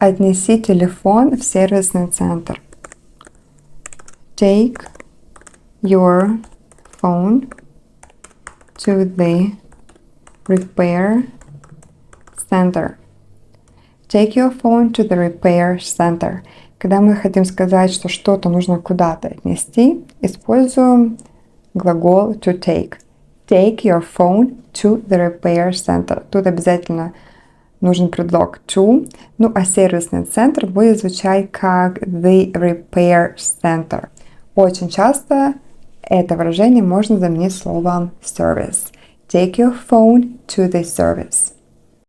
Отнеси телефон в сервисный центр. Take your phone to the repair center. Take your phone to the repair center. Когда мы хотим сказать, что что-то нужно куда-то отнести, используем глагол to take. Take your phone to the repair center. Тут обязательно нужен предлог to, ну а сервисный центр будет звучать как the repair center. Очень часто это выражение можно заменить словом service. Take your phone to the service.